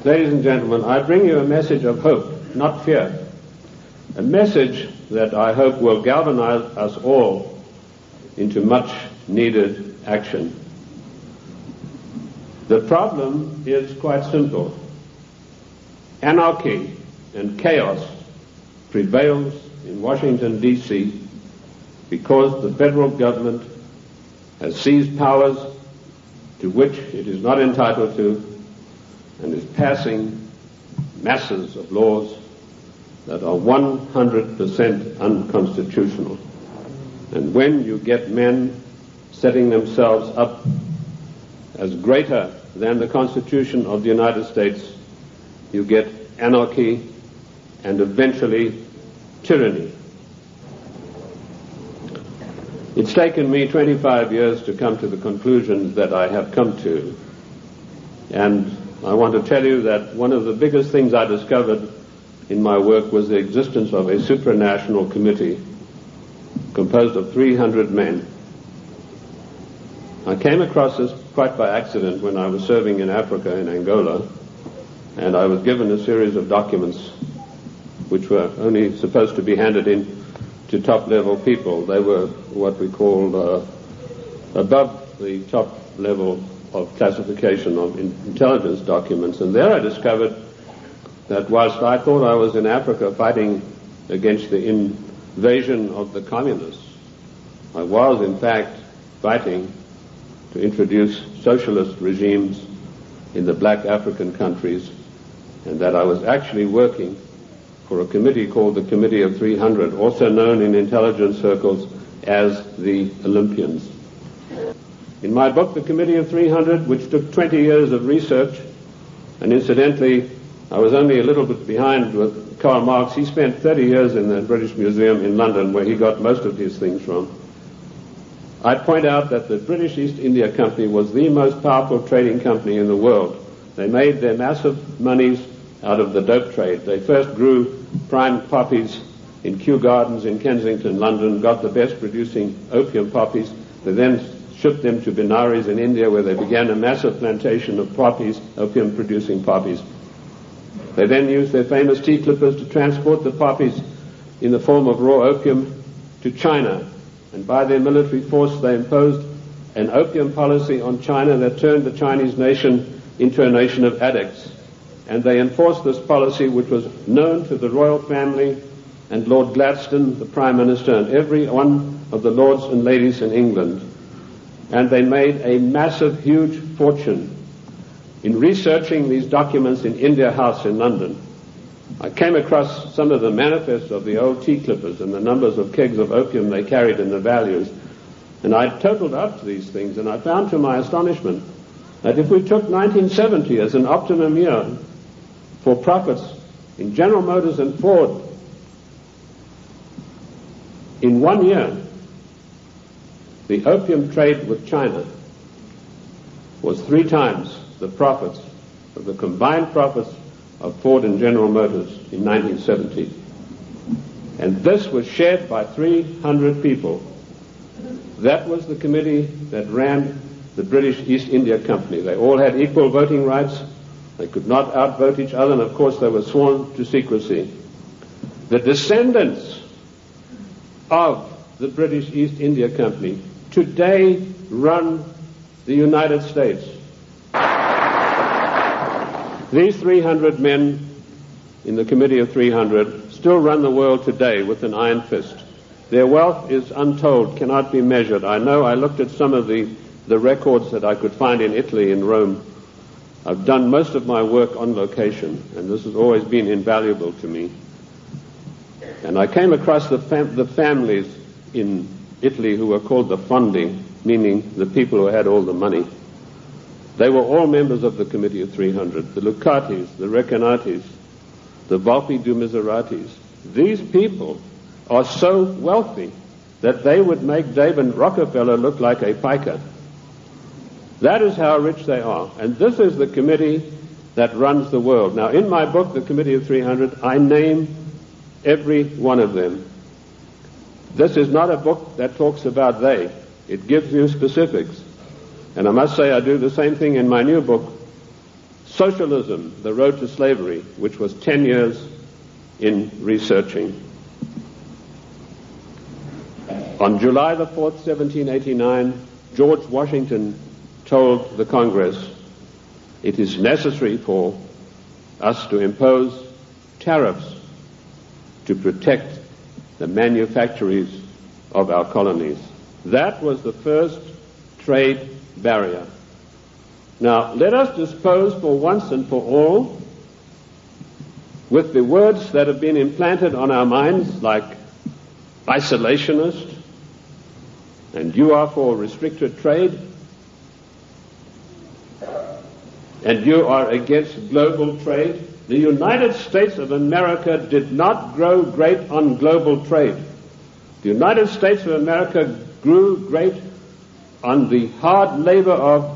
Ladies and gentlemen, I bring you a message of hope, not fear. A message that I hope will galvanize us all into much needed action. The problem is quite simple. Anarchy and chaos prevails in Washington, D.C. because the federal government has seized powers to which it is not entitled to and is passing masses of laws that are 100% unconstitutional. And when you get men setting themselves up as greater than the Constitution of the United States, you get anarchy and eventually tyranny. It's taken me 25 years to come to the conclusions that I have come to. And I want to tell you that one of the biggest things I discovered in my work was the existence of a supranational committee composed of 300 men. I came across this quite by accident when I was serving in Africa, in Angola, and I was given a series of documents which were only supposed to be handed in to top-level people. They were what we called above the top level of classification of intelligence documents. And there I discovered that whilst I thought I was in Africa fighting against the invasion of the communists, I was in fact fighting to introduce socialist regimes in the black African countries, and that I was actually working for a committee called the Committee of 300, also known in intelligence circles as the Olympians. In my book, The Committee of 300, which took 20 years of research, and incidentally, I was only a little bit behind with Karl Marx. He spent 30 years in the British Museum in London, where he got most of his things from. I point out that the British East India Company was the most powerful trading company in the world. They made their massive monies out of the dope trade. They first grew prime poppies in Kew Gardens in Kensington, London, got the best producing opium poppies. They then shipped them to Benares in India, where they began a massive plantation of poppies, opium-producing poppies. They then used their famous tea clippers to transport the poppies in the form of raw opium to China. And by their military force, they imposed an opium policy on China that turned the Chinese nation into a nation of addicts. And they enforced this policy, which was known to the royal family and Lord Gladstone, the Prime Minister, and every one of the lords and ladies in England. And they made a massive, huge fortune. In researching these documents in India House in London, I came across some of the manifests of the old tea clippers and the numbers of kegs of opium they carried and the values. And I totaled up these things, and I found to my astonishment that if we took 1970 as an optimum year for profits in General Motors and Ford, in 1 year, the opium trade with China was 3 times the profits of the combined profits of Ford and General Motors in 1970. And this was shared by 300 people. That was the committee that ran the British East India Company. They all had equal voting rights. They could not outvote each other, and of course they were sworn to secrecy. The descendants of the British East India Company today run the United States. These 300 men in the Committee of 300 still run the world today with an iron fist. Their wealth is untold, cannot be measured. I know I looked at some of the records that I could find in Italy, in Rome. I've done most of my work on location, and this has always been invaluable to me. And I came across the families in Italy who were called the Fondi, meaning the people who had all the money. They were all members of the Committee of 300, the Lucatis, the Recanatis, the Volpi du Miseratis. These people are so wealthy that they would make David Rockefeller look like a piker. That is how rich they are. And this is the committee that runs the world. Now, in my book, The Committee of 300, I name every one of them. This is not a book that talks about they. It gives you specifics. And I must say I do the same thing in my new book, Socialism, The Road to Slavery, which was 10 years in researching. On July the 4th, 1789, George Washington told the Congress, it is necessary for us to impose tariffs to protect the manufactories of our colonies. That was the first trade barrier. Now, let us dispose for once and for all with the words that have been implanted on our minds, like isolationist, and you are for restricted trade, and you are against global trade. The United States of America did not grow great on global trade. The United States of America grew great on the hard labor of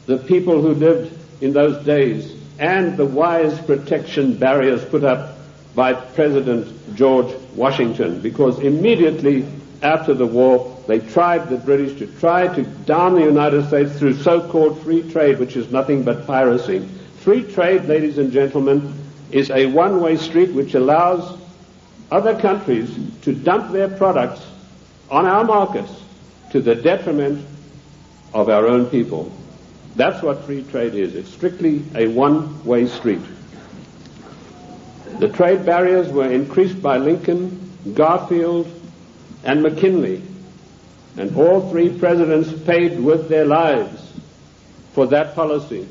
the people who lived in those days and the wise protection barriers put up by President George Washington, because immediately after the war they tried, the British, to try to down the United States through so-called free trade, which is nothing but piracy. Free trade, ladies and gentlemen, is a one-way street which allows other countries to dump their products on our markets to the detriment of our own people. That's what free trade is. It's strictly a one-way street. The trade barriers were increased by Lincoln, Garfield, and McKinley, and all three presidents paid with their lives for that policy.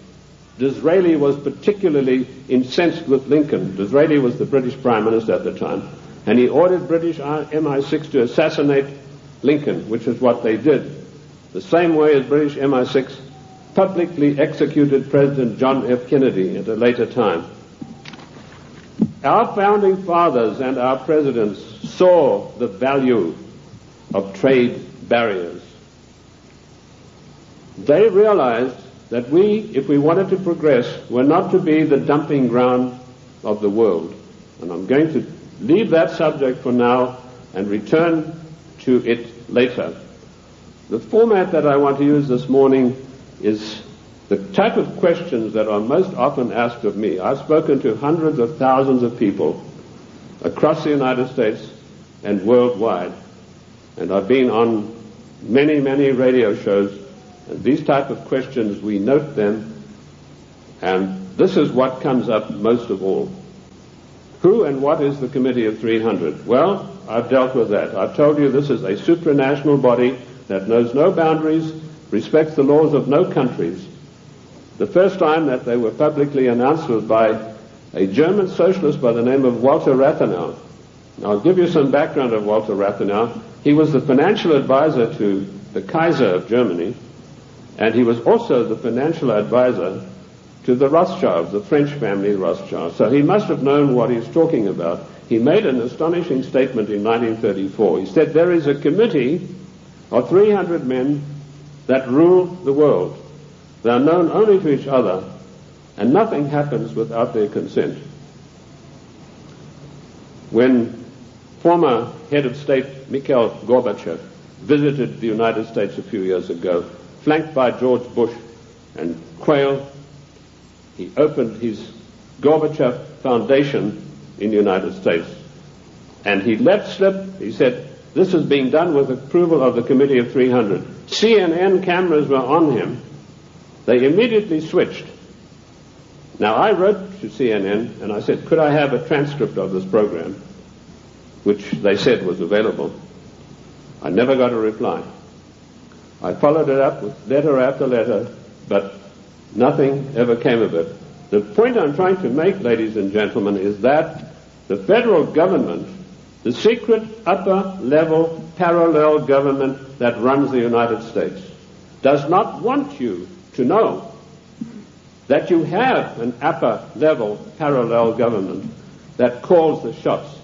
Disraeli was particularly incensed with Lincoln. Disraeli was the British Prime Minister at the time, and he ordered British MI6 to assassinate Lincoln, which is what they did, the same way as British MI6 publicly executed President John F. Kennedy at a later time. Our founding fathers and our presidents saw the value of trade barriers. They realized that we, if we wanted to progress, were not to be the dumping ground of the world. And I'm going to leave that subject for now and return to it later. The format that I want to use this morning is the type of questions that are most often asked of me. I've spoken to hundreds of thousands of people across the United States and worldwide, and I've been on many, many radio shows, and these type of questions, we note them, and this is what comes up most of all. Who and what is the Committee of 300? Well, I've dealt with that. I've told you this is a supranational body that knows no boundaries, respects the laws of no countries. The first time that they were publicly announced was by a German socialist by the name of Walter Rathenau. Now, I'll give you some background of Walter Rathenau. He was the financial advisor to the Kaiser of Germany, and he was also the financial advisor to the Rothschilds, the French family Rothschild. So he must have known what he's talking about. He made an astonishing statement in 1934. He said, there is a committee of 300 men that rule the world. They are known only to each other, and nothing happens without their consent. When former head of state Mikhail Gorbachev visited the United States a few years ago, flanked by George Bush and Quayle, he opened his Gorbachev Foundation in the United States. And he let slip, he said, this is being done with approval of the Committee of 300. CNN cameras were on him. They immediately switched. Now, I wrote to CNN and I said, could I have a transcript of this program, which they said was available. I never got a reply. I followed it up with letter after letter, but nothing ever came of it. The point I'm trying to make, ladies and gentlemen, is that the federal government, the secret upper-level parallel government that runs the United States, does not want you to know that you have an upper-level parallel government that calls the shots,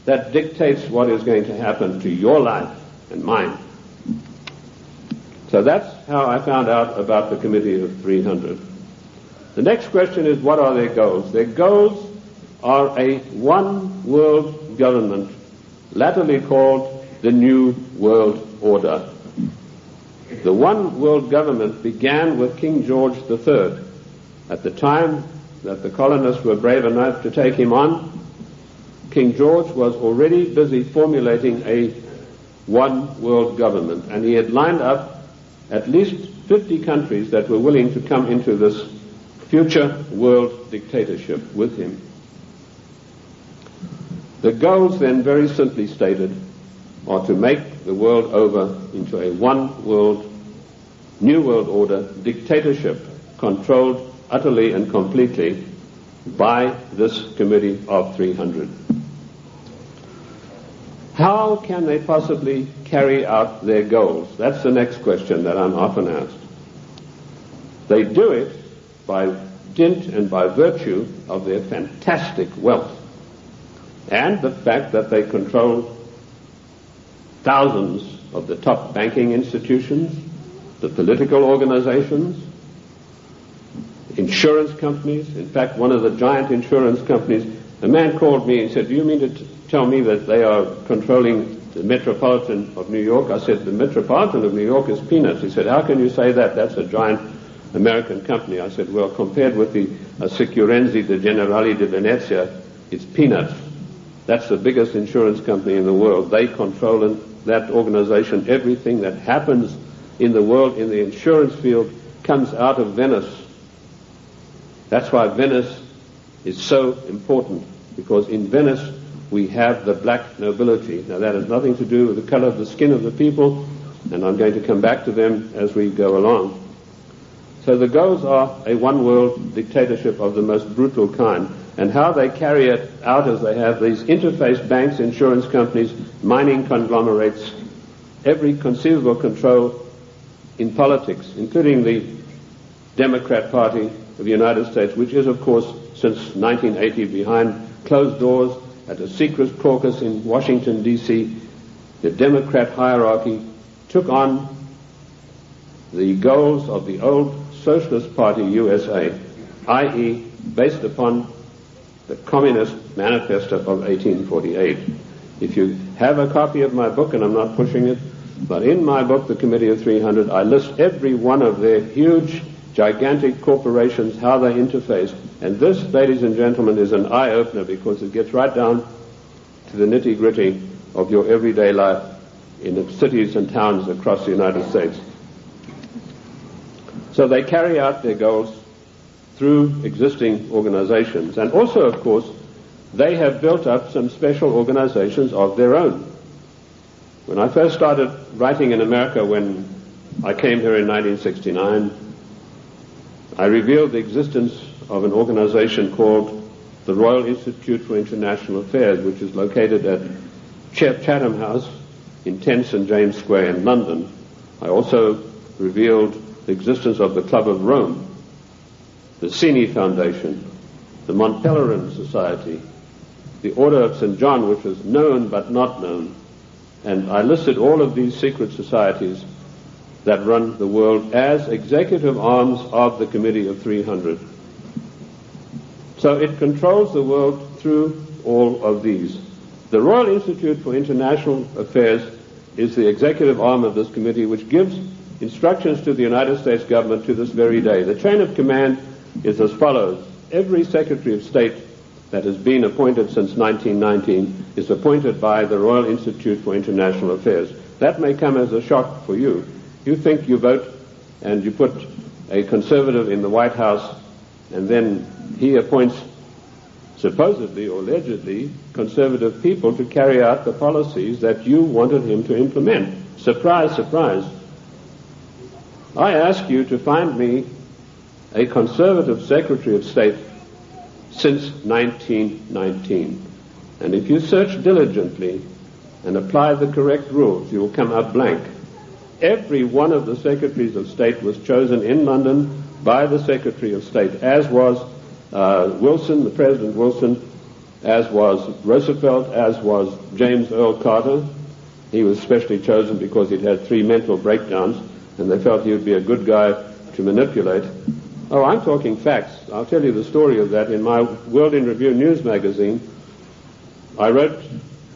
that dictates what is going to happen to your life and mine. So that's how I found out about the Committee of 300. The next question is, what are their goals? Their goals are a one-world government, latterly called the New World Order. The one-world government began with King George III. At the time, that the colonists were brave enough to take him on, King George was already busy formulating a one world government, and he had lined up at least 50 countries that were willing to come into this future world dictatorship with him. The goals then, very simply stated, are to make the world over into a one world, new world order dictatorship controlled utterly and completely by this Committee of 300. How can they possibly carry out their goals? That's the next question that I'm often asked. They do it by dint and by virtue of their fantastic wealth and the fact that they control thousands of the top banking institutions, the political organizations, insurance companies. In fact, one of the giant insurance companies, a man called me and said, "Do you mean to tell me that they are controlling the Metropolitan of New York?" I said, "The Metropolitan of New York is peanuts." He said, "How can you say that? That's a giant American company." I said, "Well, compared with the Sicurenzi de Generali de Venezia, it's peanuts. That's the biggest insurance company in the world. They control in that organization everything that happens in the world in the insurance field comes out of Venice. That's why Venice is so important, because in Venice we have the black nobility. Now that has nothing to do with the color of the skin of the people, and I'm going to come back to them as we go along. So the goals are a one-world dictatorship of the most brutal kind, and how they carry it out is they have these interface banks, insurance companies, mining conglomerates, every conceivable control in politics, including the Democrat Party of the United States, which is, of course, since 1980 behind closed doors at a secret caucus in Washington, D.C. The Democrat hierarchy took on the goals of the old Socialist Party USA, i.e. based upon the Communist Manifesto of 1848. If you have a copy of my book, and I'm not pushing it, but in my book, The Committee of 300, I list every one of their huge, gigantic corporations, how they interface. And this, ladies and gentlemen, is an eye-opener, because it gets right down to the nitty-gritty of your everyday life in the cities and towns across the United States. So they carry out their goals through existing organizations. And also, of course, they have built up some special organizations of their own. When I first started writing in America, when I came here in 1969, I revealed the existence of an organization called the Royal Institute for International Affairs, which is located at Chatham House in 10 St. James Square in London. I also revealed the existence of the Club of Rome, the Cini Foundation, the Mont Pelerin Society, the Order of St. John, which was known but not known. And I listed all of these secret societies that run the world as executive arms of the Committee of 300. So it controls the world through all of these. The Royal Institute for International Affairs is the executive arm of this committee, which gives instructions to the United States government to this very day. The chain of command is as follows. Every Secretary of State that has been appointed since 1919 is appointed by the Royal Institute for International Affairs. That may come as a shock for you. You think you vote and you put a conservative in the White House, and then he appoints supposedly or allegedly conservative people to carry out the policies that you wanted him to implement. Surprise, surprise. I ask you to find me a conservative Secretary of State since 1919. And if you search diligently and apply the correct rules, you will come up blank. Every one of the Secretaries of State was chosen in London by the Secretary of State, as was Wilson, the President Wilson, as was Roosevelt, as was James Earl Carter. He was specially chosen because he'd had 3 mental breakdowns, and they felt he would be a good guy to manipulate. Oh, I'm talking facts. I'll tell you the story of that. In my World in Review news magazine, I wrote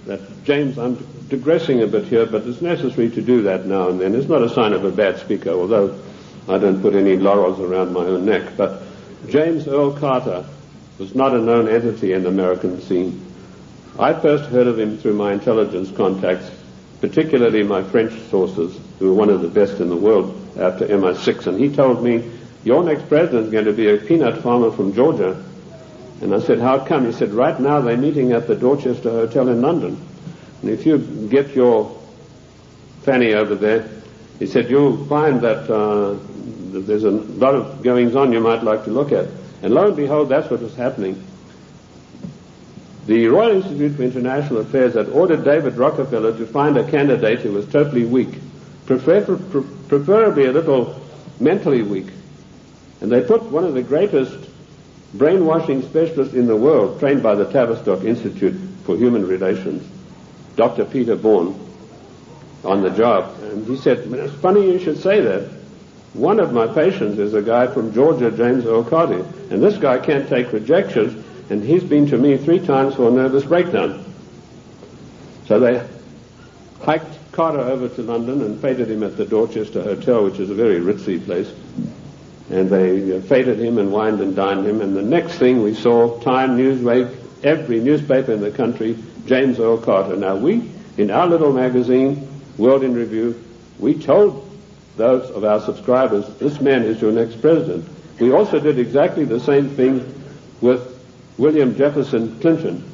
that, James, I'm digressing a bit here, but it's necessary to do that now and then. It's not a sign of a bad speaker, although I don't put any laurels around my own neck. But James Earl Carter was not a known entity in the American scene. I first heard of him through my intelligence contacts, particularly my French sources, who were one of the best in the world after MI6, and he told me, your next president is going to be a peanut farmer from Georgia. And I said, how come? He said, right now they're meeting at the Dorchester Hotel in London. And if you get your fanny over there, he said, you'll find that there's a lot of goings on you might like to look at. And lo and behold, that's what was happening. The Royal Institute for International Affairs had ordered David Rockefeller to find a candidate who was totally weak, preferably a little mentally weak. And they put one of the greatest brainwashing specialists in the world, trained by the Tavistock Institute for Human Relations, Dr. Peter Bourne, on the job. And he said, it's funny you should say that. One of my patients is a guy from Georgia, James Earl Carter, and this guy can't take rejections, and he's been to me 3 times for a nervous breakdown. So they hiked Carter over to London and feted him at the Dorchester Hotel, which is a very ritzy place. And they feted him and wined and dined him, and the next thing we saw, Time, Newsweek, every newspaper in the country, James Earl Carter. Now we, in our little magazine, World in Review, we told those of our subscribers, this man is your next president. We also did exactly the same thing with William Jefferson Clinton,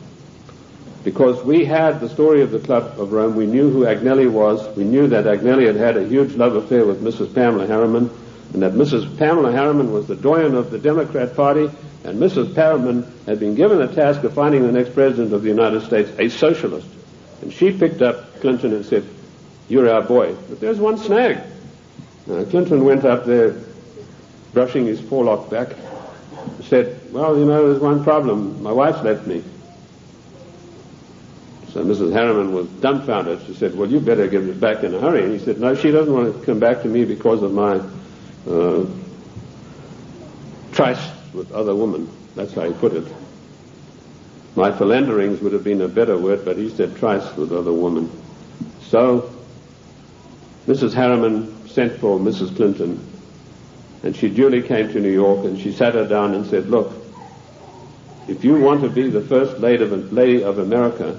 because we had the story of the Club of Rome. We knew who Agnelli was. We knew that Agnelli had had a huge love affair with Mrs. Pamela Harriman, and that Mrs. Pamela Harriman was the doyen of the Democrat Party, and Mrs. Harriman had been given the task of finding the next president of the United States, a socialist. And she picked up Clinton and said, you're our boy. But there's one snag. Clinton went up there brushing his forelock back and said, well, there's one problem. My wife's left me. So Mrs. Harriman was dumbfounded. She said, well, you better give it back in a hurry. And he said, no, she doesn't want to come back to me because of my tryst with other women. That's how he put it. My philanderings would have been a better word, but he said tryst with other women. So Mrs. Harriman sent for Mrs. Clinton, and she duly came to New York, and she sat her down and said, look, if you want to be the first lady of America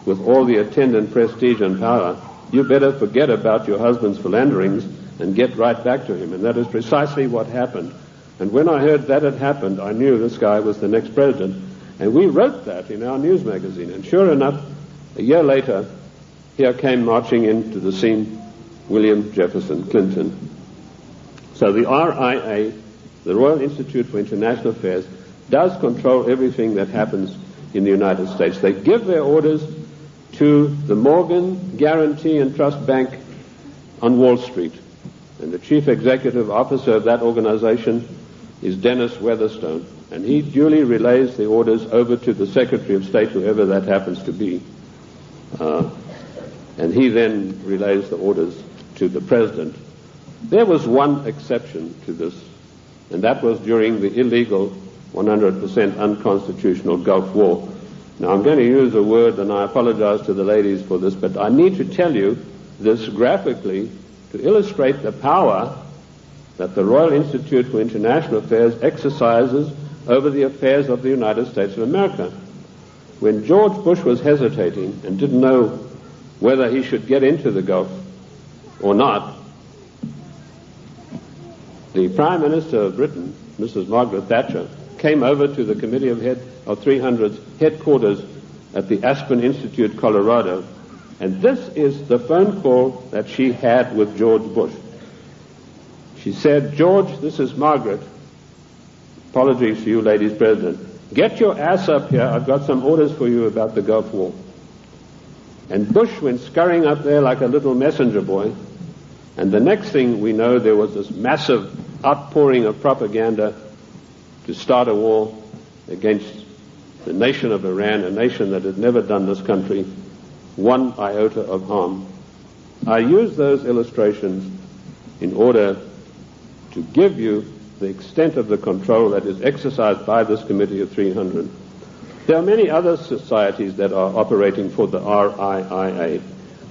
with all the attendant prestige and power, you better forget about your husband's philanderings and get right back to him. And that is precisely what happened. And when I heard that had happened, I knew this guy was the next president. And we wrote that in our news magazine. And sure enough, a year later, here came marching into the scene William Jefferson Clinton. So the RIA, the Royal Institute for International Affairs, does control everything that happens in the United States. They give their orders to the Morgan Guarantee and Trust Bank on Wall Street. And the chief executive officer of that organization is Dennis Weatherstone. And he duly relays the orders over to the Secretary of State, whoever that happens to be. And he then relays the orders to the President. There was one exception to this, and that was during the illegal, 100% unconstitutional Gulf War. Now, I'm going to use a word, and I apologize to the ladies for this, but I need to tell you this graphically to illustrate the power that the Royal Institute for International Affairs exercises over the affairs of the United States of America. When George Bush was hesitating and didn't know whether he should get into the Gulf or not, the Prime Minister of Britain, Mrs. Margaret Thatcher, came over to the Committee of 300's headquarters at the Aspen Institute, Colorado, and this is the phone call that she had with George Bush. She said, George, this is Margaret. Apologies to you, ladies president. Get your ass up here. I've got some orders for you about the Gulf War. And Bush went scurrying up there like a little messenger boy. And the next thing we know, there was this massive outpouring of propaganda to start a war against the nation of Iran, a nation that had never done this country one iota of harm. I use those illustrations in order to give you the extent of the control that is exercised by this Committee of 300. There are many other societies that are operating for the RIIA.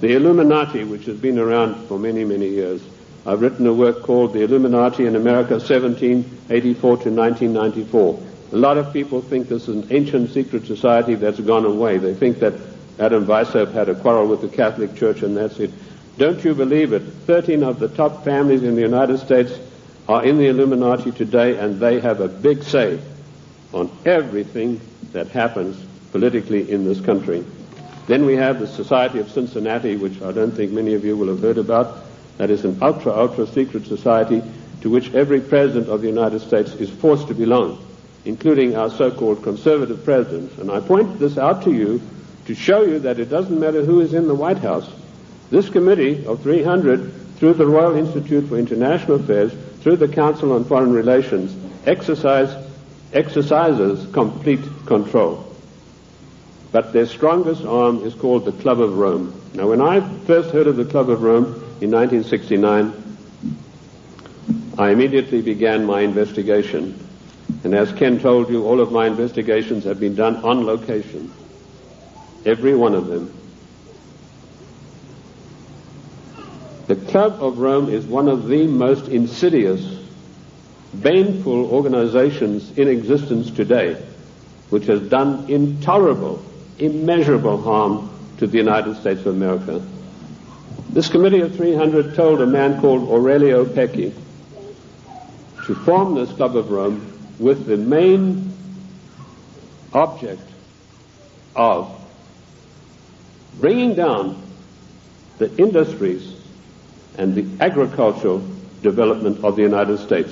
The Illuminati, which has been around for many, many years, I've written a work called The Illuminati in America, 1784 to 1994. A lot of people think this is an ancient secret society that's gone away. They think that Adam Weishaupt had a quarrel with the Catholic Church and that's it. Don't you believe it? 13 of the top families in the United States are in the Illuminati today, and they have a big say on everything that happens politically in this country. Then we have the Society of Cincinnati, which I don't think many of you will have heard about. That is an ultra secret society to which every president of the United States is forced to belong, including our so-called conservative presidents. And I point this out to you to show you that it doesn't matter who is in the White House. This committee of 300, through the Royal Institute for International Affairs, through the Council on Foreign Relations, exercises complete control. But their strongest arm is called the Club of Rome. Now, when I first heard of the Club of Rome in 1969, I immediately began my investigation. And as Ken told you, all of my investigations have been done on location. Every one of them. The Club of Rome is one of the most insidious, baneful organizations in existence today, which has done intolerable, immeasurable harm to the United States of America. This committee of 300 told a man called Aurelio Pecci to form this Club of Rome with the main object of bringing down the industries and the agricultural development of the United States.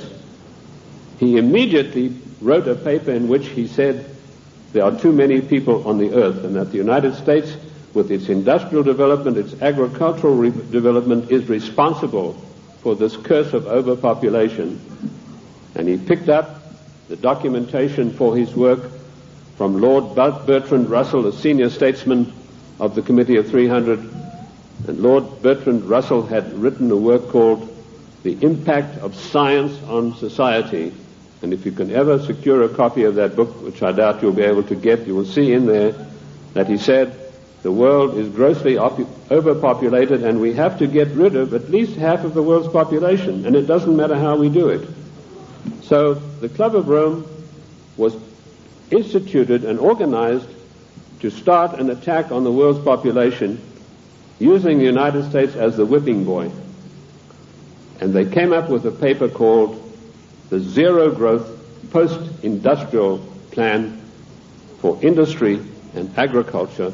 He immediately wrote a paper in which he said there are too many people on the earth, and that the United States, with its industrial development, its agricultural development, is responsible for this curse of overpopulation. And he picked up the documentation for his work from Lord Bertrand Russell, a senior statesman of the Committee of 300. And Lord Bertrand Russell had written a work called The Impact of Science on Society. And if you can ever secure a copy of that book, which I doubt you'll be able to get, you will see in there that he said the world is grossly overpopulated and we have to get rid of at least half of the world's population, and it doesn't matter how we do it. So the Club of Rome was instituted and organized to start an attack on the world's population using the United States as the whipping boy. And they came up with a paper called the Zero Growth Post-Industrial Plan for Industry and Agriculture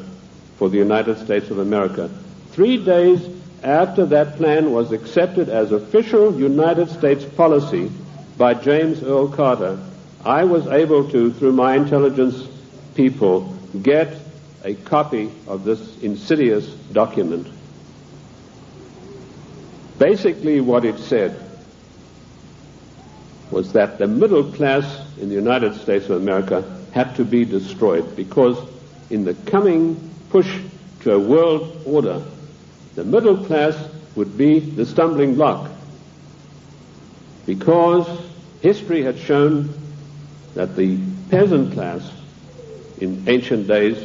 for the United States of America. 3 days after that plan was accepted as official United States policy by James Earl Carter, I was able to, through my intelligence people, get a copy of this insidious document. Basically what it said was that the middle class in the United States of America had to be destroyed, because in the coming push to a world order, the middle class would be the stumbling block, because history had shown that the peasant class in ancient days,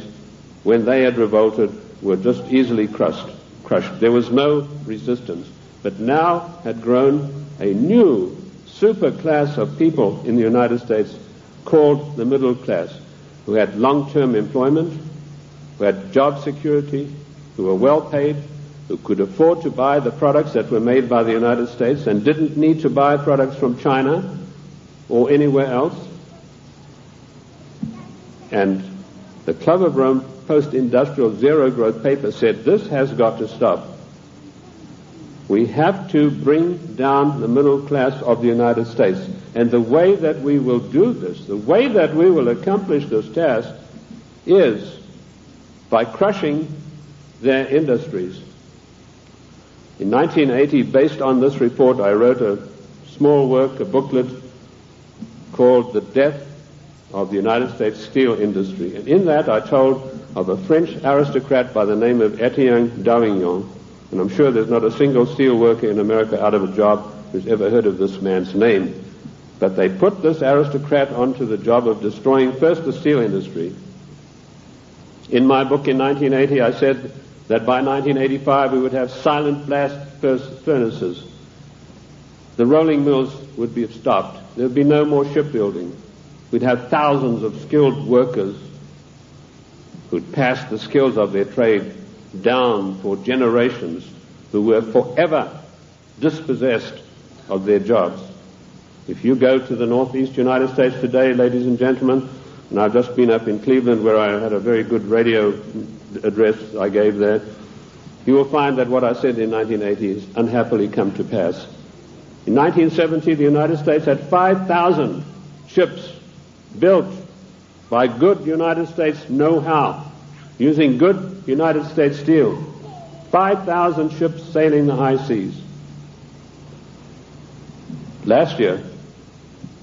when they had revolted, were just easily crushed. There was no resistance. But now had grown a new super class of people in the United States called the middle class, who had long-term employment, who had job security, who were well paid, who could afford to buy the products that were made by the United States and didn't need to buy products from China or anywhere else. And the Club of Rome post-industrial zero-growth paper said this has got to stop. We have to bring down the middle class of the United States. And the way that we will do this, the way that we will accomplish this task, is by crushing their industries. In 1980, based on this report, I wrote a small work, a booklet, called The Death of the United States Steel Industry. And in that I told of a French aristocrat by the name of Etienne Davignon. And I'm sure there's not a single steel worker in America out of a job who's ever heard of this man's name. But they put this aristocrat onto the job of destroying first the steel industry. In my book in 1980, I said that by 1985 we would have silent blast furnaces. the rolling mills would be stopped. There would be no more shipbuilding. We'd have thousands of skilled workers who'd passed the skills of their trade down for generations, who were forever dispossessed of their jobs. If you go to the northeast United States today, ladies and gentlemen, and I've just been up in Cleveland where I had a very good radio address I gave there, you will find that what I said in 1980 has unhappily come to pass. In 1970, the United States had 5,000 ships built by good United States know-how, using good United States steel. 5,000 ships sailing the high seas. Last year,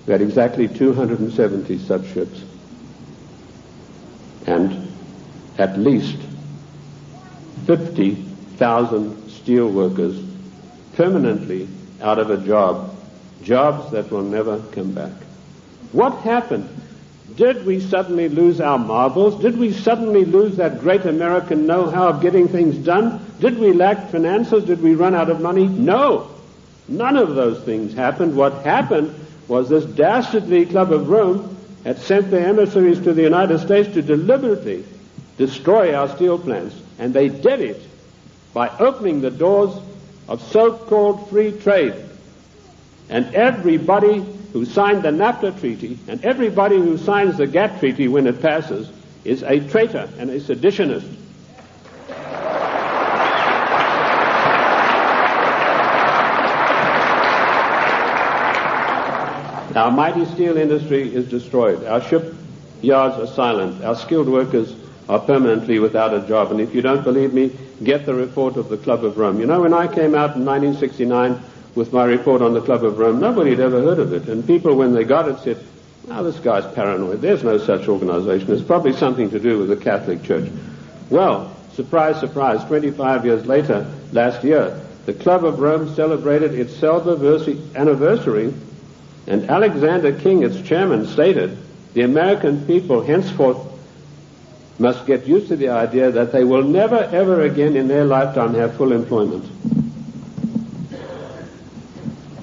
we had exactly 270 such ships, and at least 50,000 steel workers permanently out of a job, jobs that will never come back. What happened? Did we suddenly lose our marbles? Did we suddenly lose that great American know-how of getting things done? Did we lack finances? Did we run out of money? No. None of those things happened. What happened was this dastardly Club of Rome had sent their emissaries to the United States to deliberately destroy our steel plants. And they did it by opening the doors of so-called free trade. And everybody who signed the NAFTA treaty and everybody who signs the GATT treaty when it passes is a traitor and a seditionist. Our mighty steel industry is destroyed. Our shipyards are silent. Our skilled workers are permanently without a job. And if you don't believe me, get the report of the Club of Rome. You know, when I came out in 1969 with my report on the Club of Rome, nobody had ever heard of it. And people, when they got it, said, "Oh, this guy's paranoid. There's no such organization. It's probably something to do with the Catholic Church." Well, surprise, surprise, 25 years later, last year, the Club of Rome celebrated its celebratory anniversary, and Alexander King, its chairman, stated, "The American people henceforth must get used to the idea that they will never, ever again in their lifetime have full employment."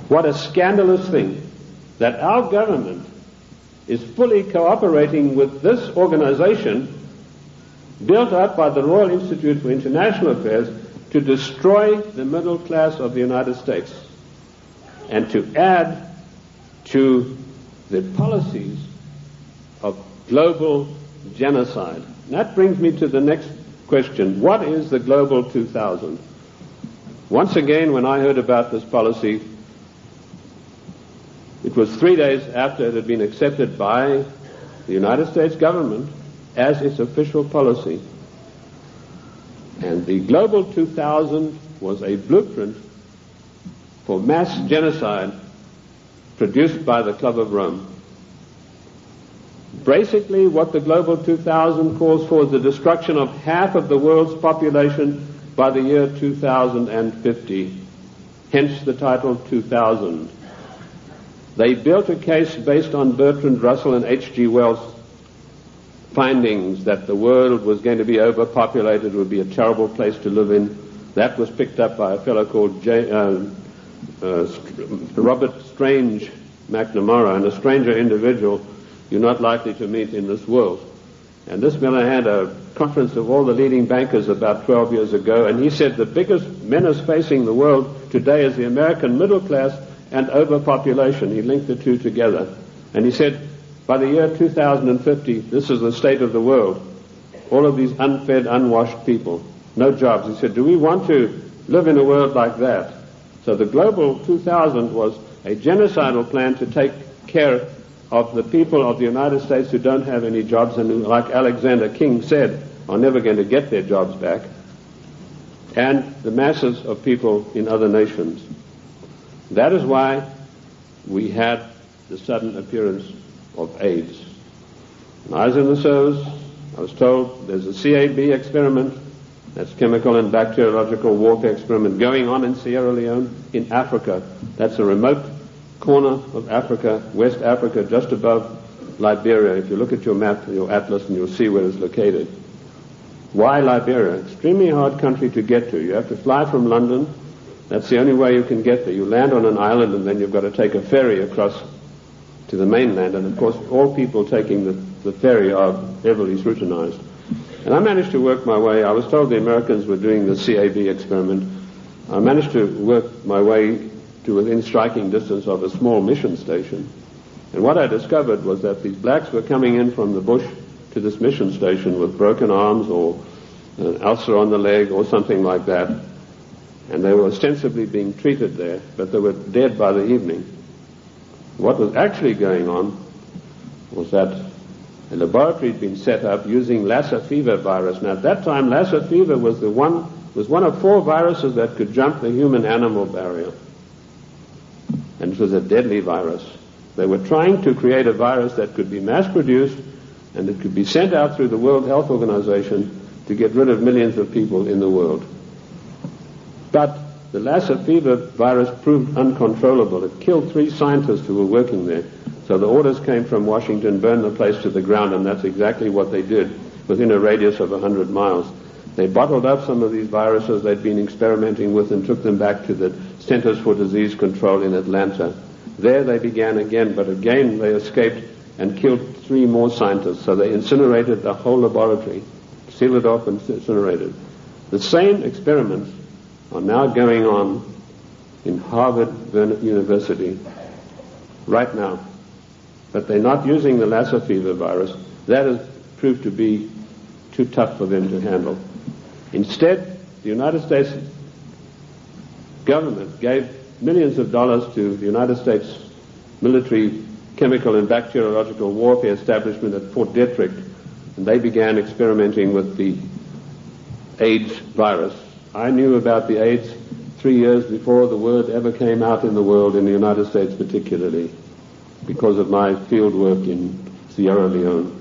What a scandalous thing that our government is fully cooperating with this organization built up by the Royal Institute for International Affairs to destroy the middle class of the United States and to add to the policies of global genocide. And that brings me to the next question. What is the Global 2000? Once again, when I heard about this policy, it was 3 days after it had been accepted by the United States government as its official policy. And the Global 2000 was a blueprint for mass genocide produced by the Club of Rome. Basically, what the Global 2000 calls for is the destruction of half of the world's population by the year 2050. Hence the title 2000. They built a case based on Bertrand Russell and H.G. Wells' findings that the world was going to be overpopulated, would be a terrible place to live in. That was picked up by a fellow called Robert Strange McNamara, and a stranger individual you're not likely to meet in this world. And this fellow had a conference of all the leading bankers about 12 years ago, and he said the biggest menace facing the world today is the American middle class and overpopulation. He linked the two together. And he said, by the year 2050, this is the state of the world. All of these unfed, unwashed people, no jobs. He said, do we want to live in a world like that? So the Global 2000 was a genocidal plan to take care of the people of the United States who don't have any jobs and who, like Alexander King said, are never going to get their jobs back, and the masses of people in other nations. That is why we had the sudden appearance of AIDS. When I was in the service, I was told there's a CAB experiment, that's chemical and bacteriological warfare experiment, going on in Sierra Leone in Africa. That's a remote corner of Africa, West Africa, just above Liberia. If you look at your map, your atlas, and you'll see where it's located. Why Liberia? Extremely hard country to get to. You have to fly from London That's the only way you can get there. You land on an island and then you've got to take a ferry across to the mainland. And of course, all people taking the ferry are heavily scrutinized. And I managed to work my way. I was told the Americans were doing the CAB experiment. I managed to work my way to within striking distance of a small mission station. And what I discovered was that these blacks were coming in from the bush to this mission station with broken arms or an ulcer on the leg or something like that. And they were ostensibly being treated there, but they were dead by the evening. What was actually going on was that a laboratory had been set up using Lassa fever virus. Now at that time, Lassa fever was one of 4 viruses that could jump the human-animal barrier. And it was a deadly virus. They were trying to create a virus that could be mass-produced and it could be sent out through the World Health Organization to get rid of millions of people in the world. But the Lassa fever virus proved uncontrollable. It killed 3 scientists who were working there. So the orders came from Washington, burn the place to the ground, and that's exactly what they did within a radius of 100 miles. They bottled up some of these viruses they'd been experimenting with and took them back to the Centers for Disease Control in Atlanta. There they began again, but again they escaped and killed 3 more scientists. So they incinerated the whole laboratory, sealed it off and incinerated. The same experiments are now going on in Harvard University right now. But they're not using the Lassa fever virus. That has proved to be too tough for them to handle. Instead, the United States government gave millions of dollars to the United States military chemical and bacteriological warfare establishment at Fort Detrick, and they began experimenting with the AIDS virus. I knew about the AIDS 3 years before the word ever came out in the world, in the United States particularly, because of my field work in Sierra Leone.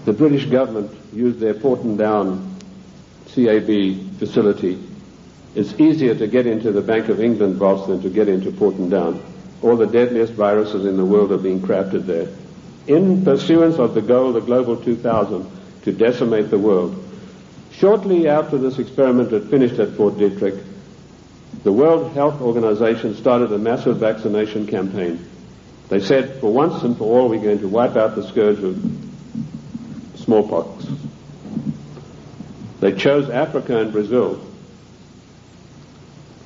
The British government used their Porton Down CAB facility. It's easier to get into the Bank of England vaults than to get into Porton Down. All the deadliest viruses in the world are being crafted there, in pursuance of the goal, the Global 2000, to decimate the world. Shortly after this experiment had finished at Fort Detrick, the World Health Organization started a massive vaccination campaign. They said, for once and for all, we're going to wipe out the scourge of smallpox. They chose Africa and Brazil,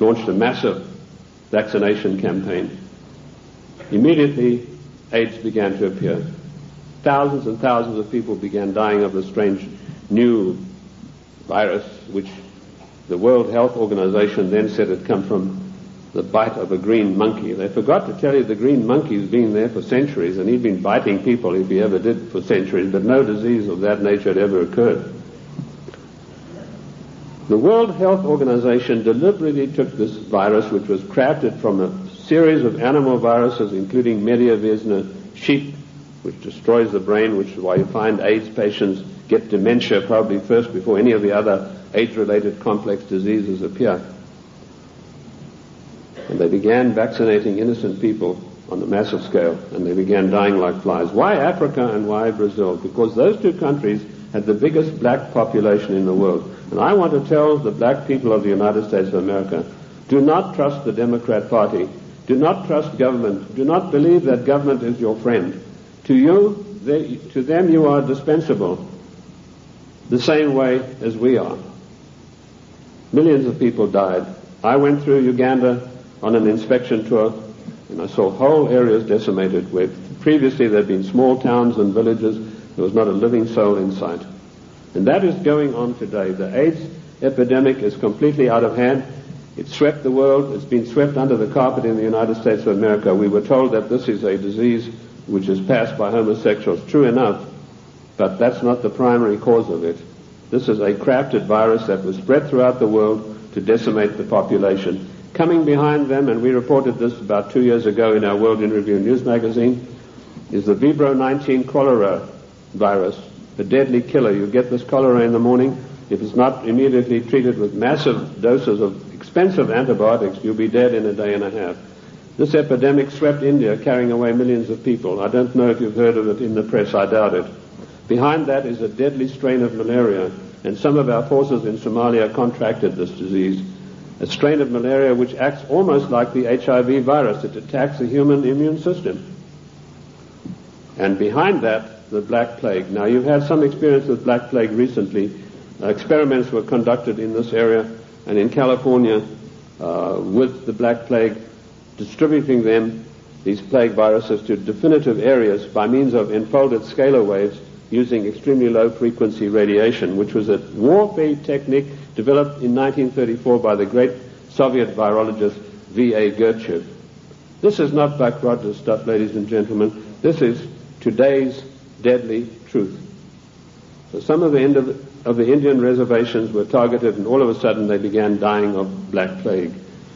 launched a massive vaccination campaign. Immediately, AIDS began to appear. Thousands and thousands of people began dying of the strange new virus, which the World Health Organization then said had come from the bite of a green monkey. They forgot to tell you the green monkey's been there for centuries, and he'd been biting people, if he ever did, for centuries, but no disease of that nature had ever occurred. The World Health Organization deliberately took this virus, which was crafted from a series of animal viruses, including Mediavisna sheep, which destroys the brain, which is why you find AIDS patients get dementia probably first before any of the other AIDS-related complex diseases appear. And they began vaccinating innocent people on a massive scale, and they began dying like flies. Why Africa and why Brazil? Because those 2 countries had the biggest black population in the world. And I want to tell the black people of the United States of America, do not trust the Democrat Party. Do not trust government. Do not believe that government is your friend. To them you are dispensable, the same way as we are. Millions of people died. I went through Uganda on an inspection tour, and I saw whole areas decimated where previously there had been small towns and villages. There was not a living soul in sight. And that is going on today. The AIDS epidemic is completely out of hand. It swept the world. It's been swept under the carpet in the United States of America. We were told that this is a disease which is passed by homosexuals. True enough, but that's not the primary cause of it. This is a crafted virus that was spread throughout the world to decimate the population. Coming behind them, and we reported this about 2 years ago in our World in Review news magazine, is the Vibro 19 cholera virus, a deadly killer. You get this cholera in the morning. If it's not immediately treated with massive doses of expensive antibiotics, you'll be dead in a day and a half. This epidemic swept India, carrying away millions of people. I don't know if you've heard of it in the press. I doubt it. Behind that is a deadly strain of malaria, and some of our forces in Somalia contracted this disease, a strain of malaria which acts almost like the HIV virus. It attacks the human immune system. And behind that, the Black Plague. Now, you've had some experience with Black Plague recently. Experiments were conducted in this area and in California with the Black Plague, distributing these plague viruses, to definitive areas by means of enfolded scalar waves using extremely low frequency radiation, which was a warfare technique developed in 1934 by the great Soviet virologist V.A. Gertchev. This is not Buck Rogers stuff, ladies and gentlemen. This is today's deadly truth. So some of the Indian reservations were targeted, and all of a sudden they began dying of Black Plague.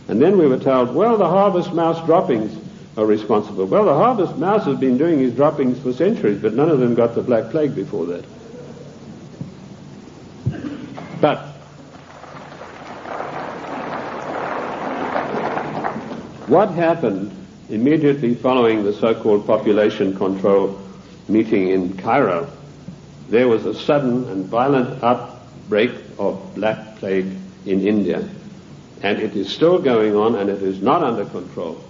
And then we were told, well, the harvest mouse droppings are responsible. Well, the harvest mouse has been doing his droppings for centuries, but none of them got the Black Plague before that. But what happened immediately following the so-called population control meeting in Cairo? There was a sudden and violent outbreak of Black Plague in India, and it is still going on, and it is not under control.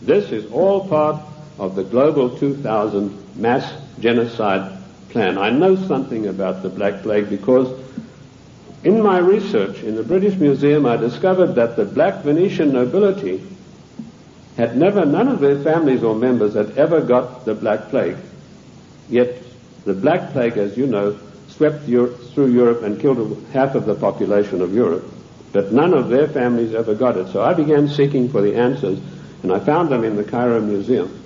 This is all part of the Global 2000 mass genocide plan. I know something about the Black Plague because in my research in the British Museum I discovered that the black Venetian nobility had none of their families or members had ever got the Black Plague. Yet the Black Plague, as you know, swept through Europe and killed half of the population of Europe. But none of their families ever got it. So I began seeking for the answers, and I found them in the Cairo Museum.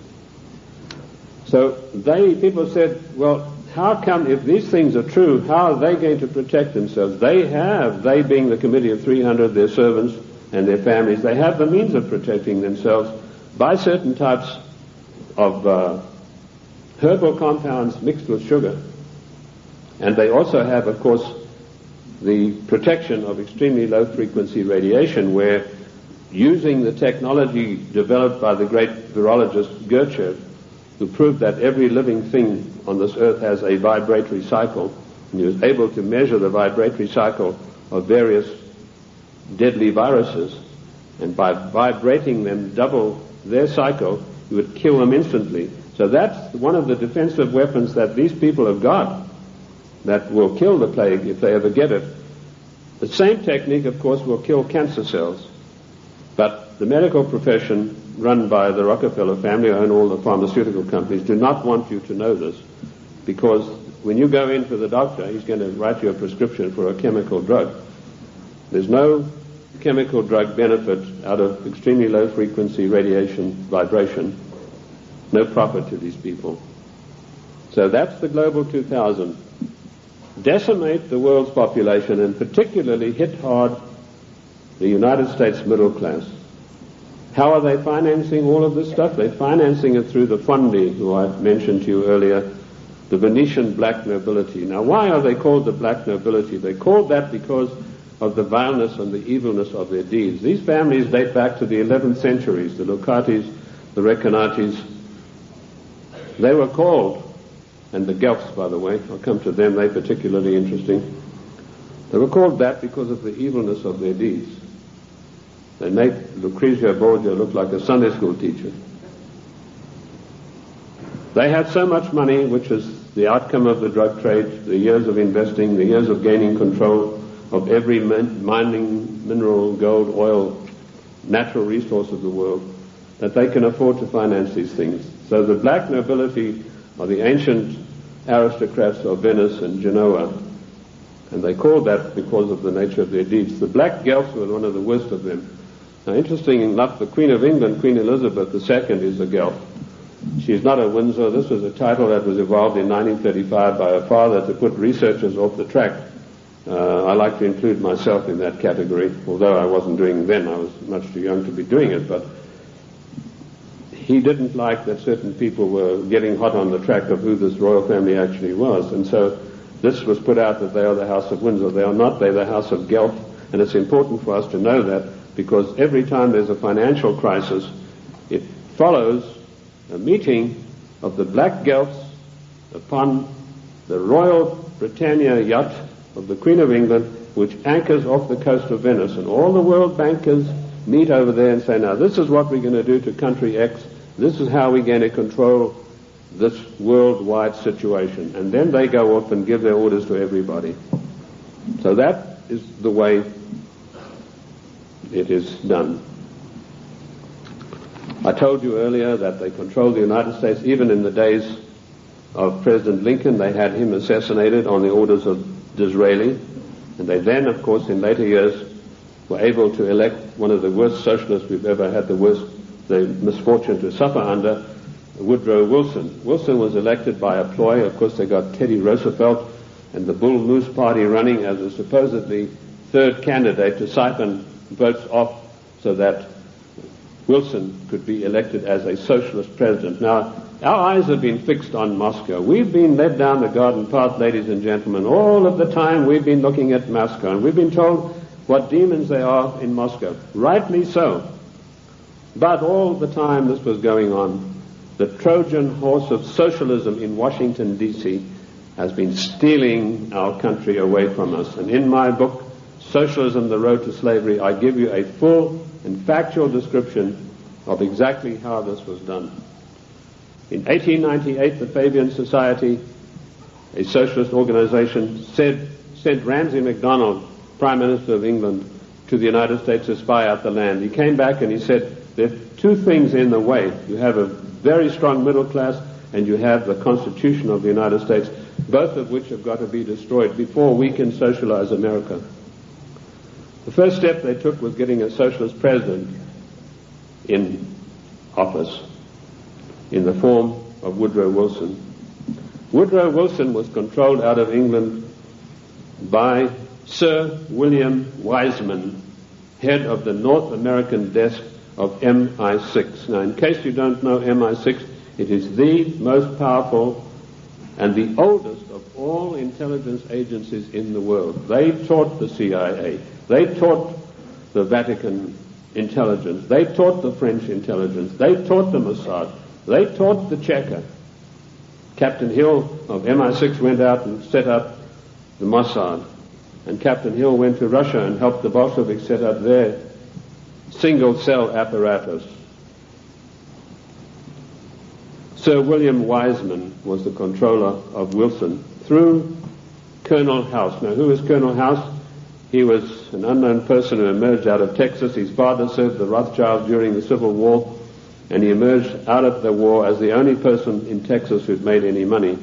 So people said, well, how come, if these things are true, how are they going to protect themselves? They being the Committee of 300, their servants and their families, they have the means of protecting themselves by certain types of herbal compounds mixed with sugar. And they also have, of course, the protection of extremely low frequency radiation, where using the technology developed by the great virologist Gertchev, who proved that every living thing on this earth has a vibratory cycle, and he was able to measure the vibratory cycle of various deadly viruses, and by vibrating them double their cycle, you would kill them instantly. So that's one of the defensive weapons that these people have got that will kill the plague if they ever get it. The same technique, of course, will kill cancer cells. But the medical profession, run by the Rockefeller family and all the pharmaceutical companies, do not want you to know this, because when you go in for the doctor, he's going to write you a prescription for a chemical drug. There's no chemical drug benefit out of extremely low frequency radiation vibration. No profit to these people. So that's the Global 2000. Decimate the world's population, and particularly hit hard the United States middle class. How are they financing all of this stuff? They're financing it through the Fondi, who I mentioned to you earlier, the Venetian black nobility. Now, why are they called the black nobility? They're called that because of the vileness and the evilness of their deeds. These families date back to the 11th centuries, the Lucatis, the Recanatis. They were called, and the Guelphs, by the way, I'll come to them, they're particularly interesting. They were called that because of the evilness of their deeds. They make Lucrezia Borgia look like a Sunday school teacher. They had so much money, which is the outcome of the drug trade, the years of investing, the years of gaining control of every mining, mineral, gold, oil, natural resource of the world, that they can afford to finance these things. So the black nobility are the ancient aristocrats of Venice and Genoa, and they called that because of the nature of their deeds. The black Guelphs were one of the worst of them. Now, interesting enough, the Queen of England, Queen Elizabeth II, is a Guelph. She's not a Windsor. This was a title that was evolved in 1935 by her father to put researchers off the track. I like to include myself in that category, although I wasn't doing it then. I was much too young to be doing it, but he didn't like that certain people were getting hot on the track of who this royal family actually was, and so this was put out that they are the House of Windsor. They are not. They're the House of Guelph, and it's important for us to know that, because every time there's a financial crisis, it follows a meeting of the black Guelphs upon the Royal Britannia yacht of the Queen of England, which anchors off the coast of Venice. And all the world bankers meet over there and say, now this is what we're going to do to country X. This is how we're going to control this worldwide situation. And then they go off and give their orders to everybody. So that is the way it is done. I told you earlier that they controlled the United States. Even in the days of President Lincoln, they had him assassinated on the orders of Disraeli. And they then, of course, in later years, were able to elect one of the worst socialists we've ever had the misfortune to suffer under, Woodrow Wilson. Wilson was elected by a ploy. Of course, they got Teddy Roosevelt and the Bull Moose Party running as a supposedly third candidate to siphon votes off so that Wilson could be elected as a socialist president. Now, our eyes have been fixed on Moscow. We've been led down the garden path, ladies and gentlemen. All of the time we've been looking at Moscow, and we've been told what demons they are in Moscow. Rightly so. But all the time this was going on, the Trojan horse of socialism in Washington, D.C. has been stealing our country away from us. And in my book, Socialism, The Road to Slavery, I give you a full and factual description of exactly how this was done. In 1898, the Fabian Society, a socialist organization, sent Ramsay MacDonald, Prime Minister of England, to the United States to spy out the land. He came back and he said, there are two things in the way. You have a very strong middle class and you have the Constitution of the United States, both of which have got to be destroyed before we can socialize America. The first step they took was getting a socialist president in office in the form of Woodrow Wilson. Woodrow Wilson was controlled out of England by Sir William Wiseman, head of the North American desk of MI6. Now, in case you don't know MI6, it is the most powerful and the oldest of all intelligence agencies in the world. They taught the CIA. They taught the Vatican intelligence. They taught the French intelligence. They taught the Mossad. They taught the Cheka. Captain Hill of MI6 went out and set up the Mossad. And Captain Hill went to Russia and helped the Bolsheviks set up their single-cell apparatus. Sir William Wiseman was the controller of Wilson through Colonel House. Now, who is Colonel House? He was an unknown person who emerged out of Texas. His father served the Rothschilds during the Civil War, and he emerged out of the war as the only person in Texas who'd made any money.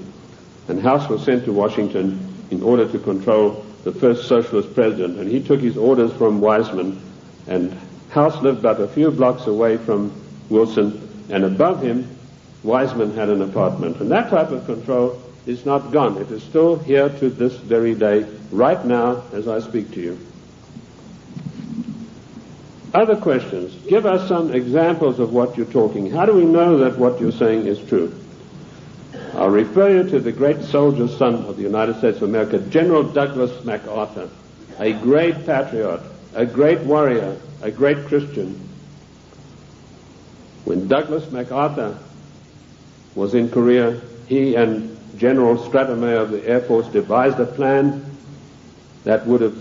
And House was sent to Washington in order to control the first socialist president, and he took his orders from Wiseman, and House lived but a few blocks away from Wilson, and above him, Wiseman had an apartment. And that type of control is not gone. It is still here to this very day, right now, as I speak to you. Other questions? Give us some examples of what you're talking. How do we know that what you're saying is true? I'll refer you to the great soldier son of the United States of America, General Douglas MacArthur, a great patriot, a great warrior, a great Christian. When Douglas MacArthur was in Korea, he and General Stratomayor of the Air Force devised a plan that would have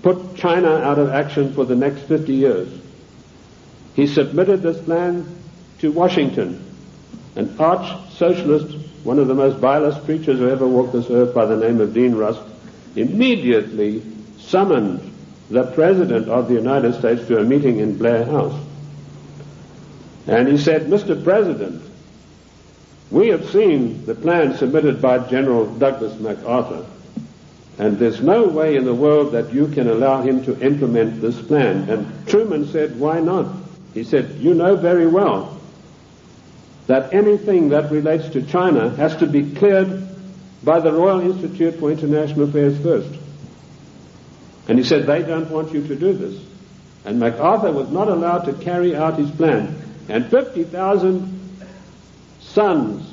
put China out of action for the next 50 years. He submitted this plan to Washington. An arch-socialist, one of the most vilest creatures who ever walked this earth by the name of Dean Rusk, immediately summoned the President of the United States to a meeting in Blair House. And he said, Mr. President, we have seen the plan submitted by General Douglas MacArthur, and there's no way in the world that you can allow him to implement this plan. And Truman said, why not? He said, you know very well that anything that relates to China has to be cleared by the Royal Institute for International Affairs first. And he said, they don't want you to do this. And MacArthur was not allowed to carry out his plan. And 50,000 sons,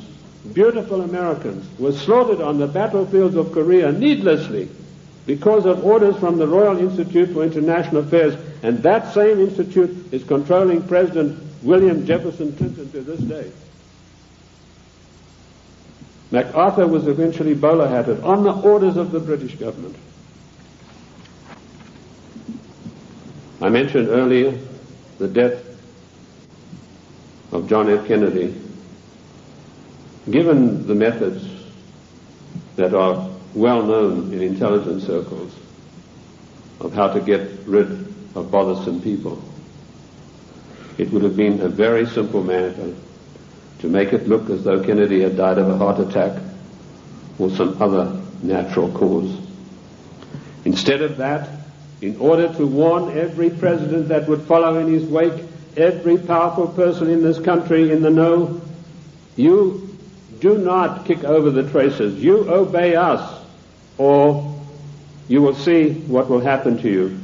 beautiful Americans, were slaughtered on the battlefields of Korea needlessly because of orders from the Royal Institute for International Affairs. And that same institute is controlling President William Jefferson Clinton to this day. MacArthur was eventually bowler-hatted on the orders of the British government. I mentioned earlier the death of John F. Kennedy. Given the methods that are well known in intelligence circles of how to get rid of bothersome people, it would have been a very simple matter to make it look as though Kennedy had died of a heart attack or some other natural cause. Instead of that, in order to warn every president that would follow in his wake, every powerful person in this country in the know, you do not kick over the traces. You obey us, or you will see what will happen to you.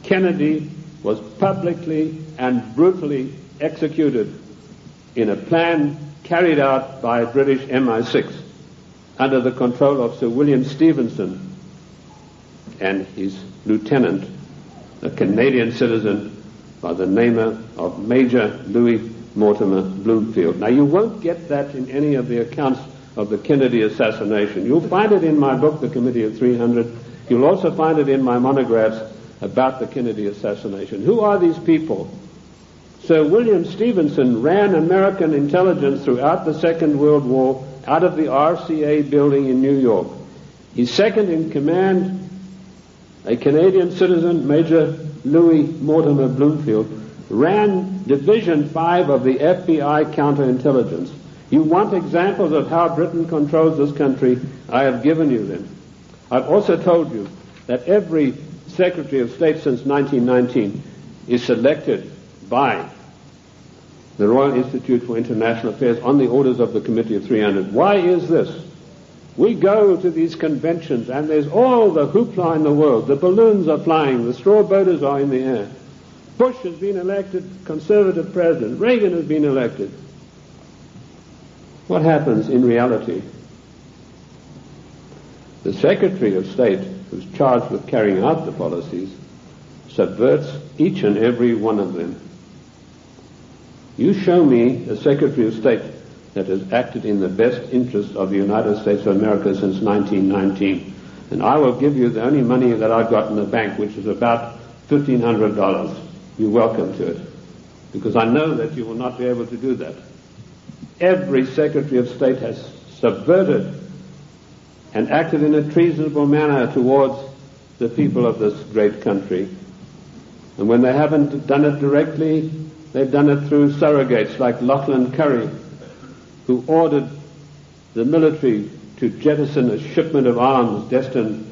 Kennedy was publicly and brutally executed in a plan carried out by British MI6 under the control of Sir William Stevenson and his lieutenant, a Canadian citizen by the name of Major Louis Mortimer Bloomfield. Now, you won't get that in any of the accounts of the Kennedy assassination. You'll find it in my book, The Committee of 300. You'll also find it in my monographs about the Kennedy assassination. Who are these people? Sir William Stevenson ran American intelligence throughout the Second World War out of the RCA building in New York. His second in command, a Canadian citizen, Major Louis Mortimer Bloomfield, ran Division 5 of the FBI counterintelligence. You want examples of how Britain controls this country? I have given you them. I've also told you that every Secretary of State since 1919 is selected by the Royal Institute for International Affairs on the orders of the Committee of 300. Why is this? We go to these conventions and there's all the hoopla in the world. The balloons are flying, the straw boaters are in the air. Bush has been elected conservative president. Reagan has been elected. What happens in reality? The Secretary of State, who's charged with carrying out the policies, subverts each and every one of them. You show me a Secretary of State that has acted in the best interest of the United States of America since 1919, and I will give you the only money that I've got in the bank, which is about $1,500. You're welcome to it, because I know that you will not be able to do that. Every Secretary of State has subverted and acted in a treasonable manner towards the people of this great country. And when they haven't done it directly, they've done it through surrogates like Lachlan Curry, who ordered the military to jettison a shipment of arms destined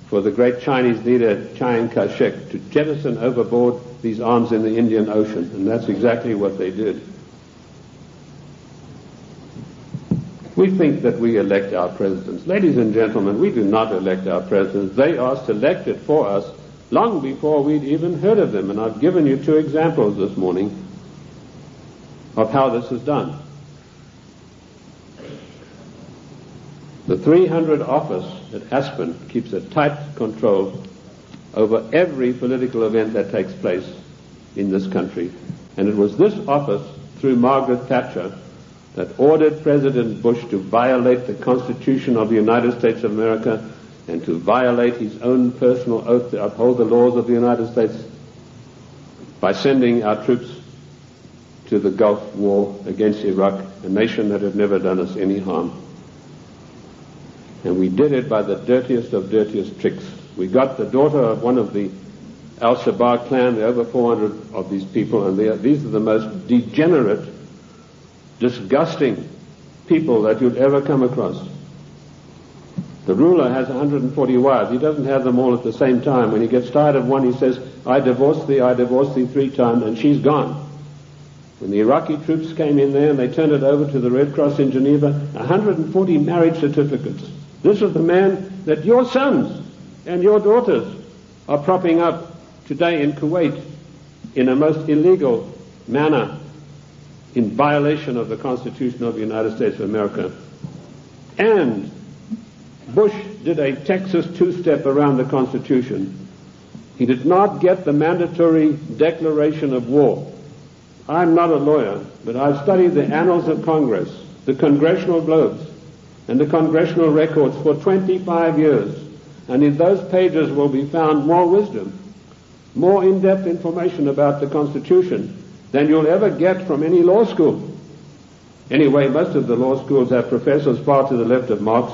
for the great Chinese leader Chiang Kai-shek, to jettison overboard these arms in the Indian Ocean. And that's exactly what they did. We think that we elect our presidents. Ladies and gentlemen, we do not elect our presidents. They are selected for us long before we'd even heard of them. And I've given you two examples this morning of how this is done. The 300 office at Aspen keeps a tight control over every political event that takes place in this country. And it was this office, through Margaret Thatcher, that ordered President Bush to violate the Constitution of the United States of America and to violate his own personal oath to uphold the laws of the United States by sending our troops to the Gulf War against Iraq, a nation that had never done us any harm. And we did it by the dirtiest of dirtiest tricks. We got the daughter of one of the Al-Shabaab clan, there are over 400 of these people, and these are the most degenerate, disgusting people that you'd ever come across. The ruler has 140 wives. He doesn't have them all at the same time. When he gets tired of one, he says, I divorced thee 3 times, and she's gone. When the Iraqi troops came in there and they turned it over to the Red Cross in Geneva, 140 marriage certificates. This is the man that your sons and your daughters are propping up today in Kuwait in a most illegal manner, in violation of the Constitution of the United States of America. And Bush did a Texas two-step around the Constitution. He did not get the mandatory declaration of war. I'm not a lawyer, but I've studied the annals of Congress, the Congressional Globes, and the congressional records for 25 years. And in those pages will be found more wisdom, more in-depth information about the Constitution than you'll ever get from any law school. Anyway, most of the law schools have professors far to the left of Marx,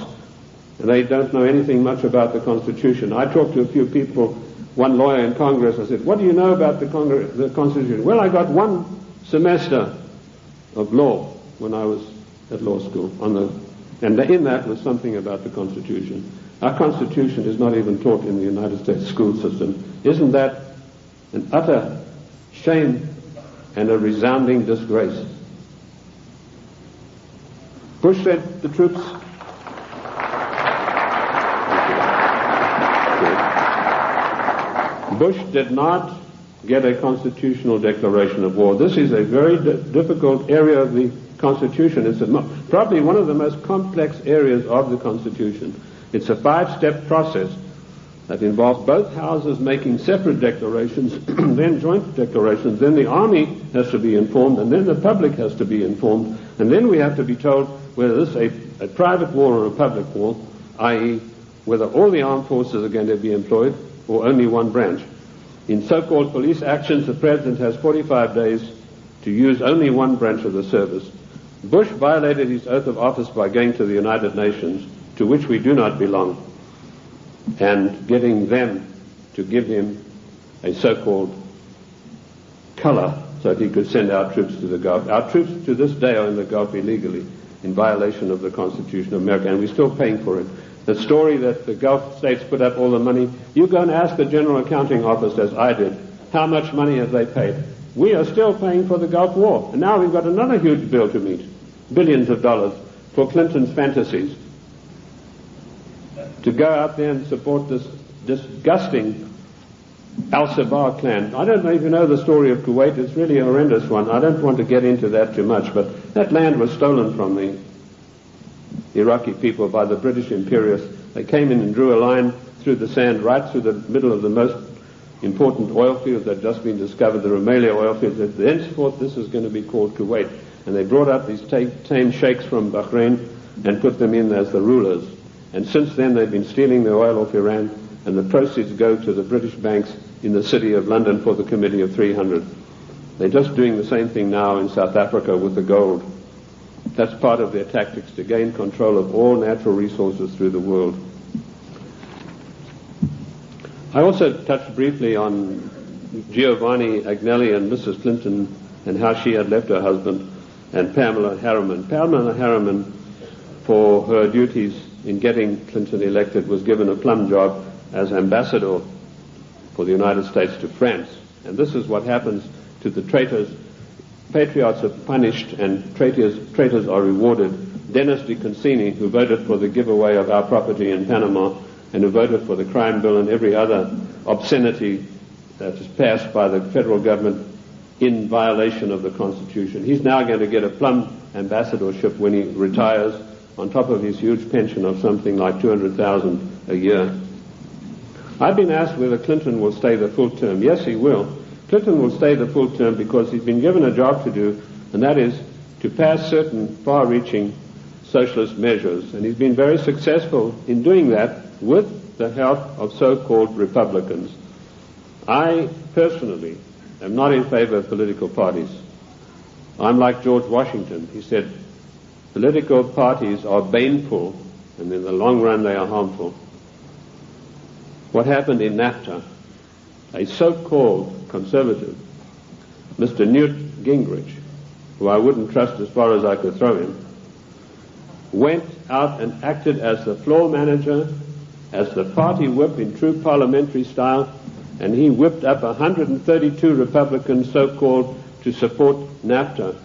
and they don't know anything much about the Constitution. I talked to a few people, one lawyer in Congress. I said, what do you know about the Constitution? Well, I got one semester of law when I was at law school, and in that was something about the Constitution. Our Constitution is not even taught in the United States school system. Isn't that an utter shame and a resounding disgrace? Bush said the troops... Bush did not get a constitutional declaration of war. This is a very difficult area of the Constitution. It's probably one of the most complex areas of the Constitution. It's a 5-step process that involves both houses making separate declarations, then joint declarations, then the army has to be informed, and then the public has to be informed, and then we have to be told whether this is a private war or a public war, i.e. whether all the armed forces are going to be employed or only one branch. In so-called police actions, the President has 45 days to use only one branch of the service. Bush violated his oath of office by going to the United Nations, to which we do not belong, and getting them to give him a so-called color so that he could send our troops to the Gulf. Our troops to this day are in the Gulf illegally, in violation of the Constitution of America, and we're still paying for it. The story that the Gulf states put up all the money, you go and ask the General Accounting Office, as I did, how much money have they paid? We are still paying for the Gulf War, and now we've got another huge bill to meet, billions of dollars, for Clinton's fantasies, to go out there and support this disgusting Al-Shabaab clan. I don't know if you know the story of Kuwait. It's really a horrendous one. I don't want to get into that too much, but that land was stolen from the Iraqi people by the British imperialists. They came in and drew a line through the sand right through the middle of the most important oil fields that had just been discovered, the Rumelia oil fields. Thenceforth, this is going to be called Kuwait. And they brought up these tame sheikhs from Bahrain and put them in as the rulers. And since then, they've been stealing the oil off Iran, and the proceeds go to the British banks in the city of London for the Committee of 300. They're just doing the same thing now in South Africa with the gold. That's part of their tactics to gain control of all natural resources through the world. I also touched briefly on Giovanni Agnelli and Mrs. Clinton and how she had left her husband, and Pamela Harriman. Pamela Harriman, for her duties in getting Clinton elected, was given a plum job as ambassador for the United States to France. And this is what happens to the traitors. Patriots are punished and traitors are rewarded. Dennis DeConcini, who voted for the giveaway of our property in Panama and who voted for the crime bill and every other obscenity that is passed by the federal government in violation of the Constitution, he's now going to get a plum ambassadorship when he retires, on top of his huge pension of something like $200,000 a year. I've been asked whether Clinton will stay the full term. Yes, he will. Clinton will stay the full term because he's been given a job to do, and that is to pass certain far-reaching socialist measures. And he's been very successful in doing that with the help of so-called Republicans. I personally am not in favor of political parties. I'm like George Washington. He said, political parties are baneful, and in the long run they are harmful. What happened in NAFTA? A so-called conservative, Mr. Newt Gingrich, who I wouldn't trust as far as I could throw him, went out and acted as the floor manager, as the party whip in true parliamentary style, and he whipped up 132 Republicans, so-called, to support NAFTA.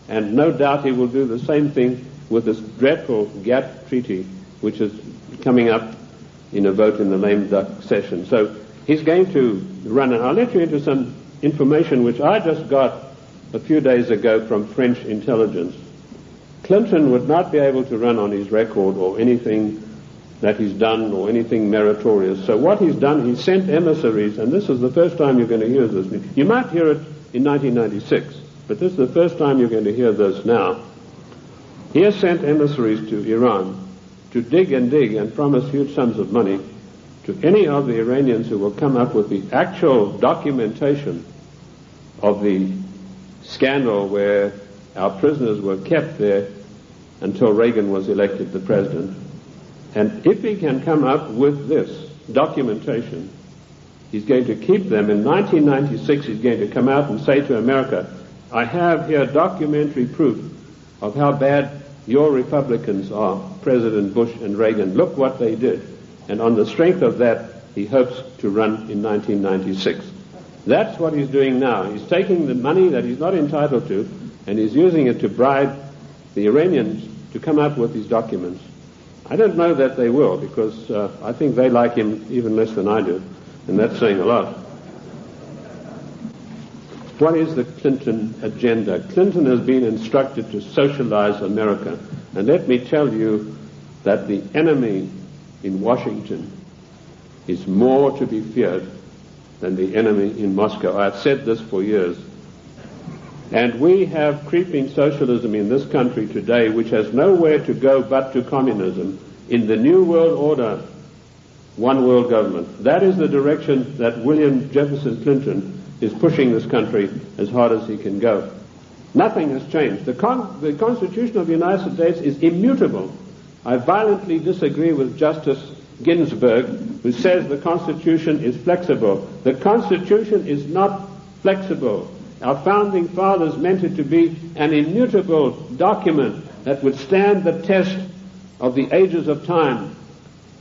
And no doubt he will do the same thing with this dreadful GATT treaty, which is coming up in a vote in the lame duck session. So he's going to run, and I'll let you into some information which I just got a few days ago from French intelligence. Clinton would not be able to run on his record or anything that he's done or anything meritorious. So what he's done, he's sent emissaries, and this is the first time you're going to hear this. You might hear it in 1996, but this is the first time you're going to hear this now. He has sent emissaries to Iran to dig and promise huge sums of money to any of the Iranians who will come up with the actual documentation of the scandal where our prisoners were kept there until Reagan was elected the president. And if he can come up with this documentation, he's going to keep them. In 1996, he's going to come out and say to America, I have here documentary proof of how bad your Republicans are, President Bush and Reagan. Look what they did. And on the strength of that, he hopes to run in 1996. That's what he's doing now. He's taking the money that he's not entitled to, and he's using it to bribe the Iranians to come up with these documents. I don't know that they will, because I think they like him even less than I do, and that's saying a lot. What is the Clinton agenda? Clinton has been instructed to socialize America, and let me tell you that the enemy in Washington is more to be feared than the enemy in Moscow. I've said this for years. And we have creeping socialism in this country today which has nowhere to go but to communism. In the New World Order, one world government. That is the direction that William Jefferson Clinton is pushing this country as hard as he can go. Nothing has changed. The Constitution of the United States is immutable. I violently disagree with Justice Ginsburg, who says the Constitution is flexible. The Constitution is not flexible. Our founding fathers meant it to be an immutable document that would stand the test of the ages of time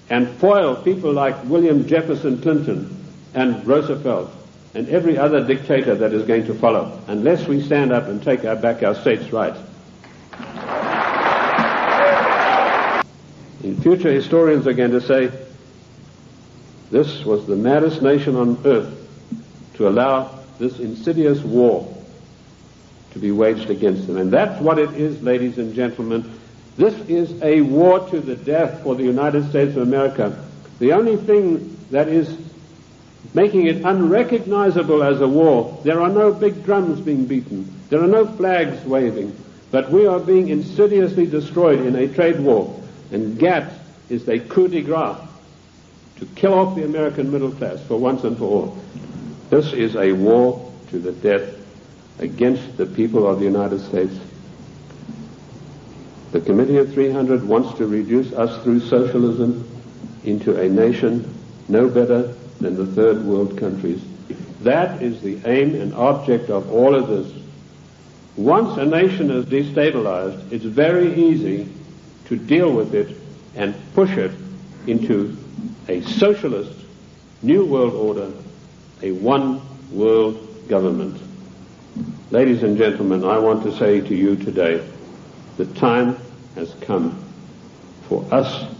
and foil people like William Jefferson Clinton and Roosevelt and every other dictator that is going to follow, unless we stand up and take back our states' rights. In future, historians are going to say this was the maddest nation on earth to allow this insidious war to be waged against them. And that's what it is, ladies and gentlemen. This is a war to the death for the United States of America. The only thing that is making it unrecognizable as a war, there are no big drums being beaten, there are no flags waving, but we are being insidiously destroyed in a trade war. And GATT is a coup de grace to kill off the American middle class for once and for all. This is a war to the death against the people of the United States. The Committee of 300 wants to reduce us through socialism into a nation no better than the third world countries. That is the aim and object of all of this. Once a nation is destabilized, it's very easy to deal with it and push it into a socialist new world order, a one world government. Ladies and gentlemen, I want to say to you today, the time has come for us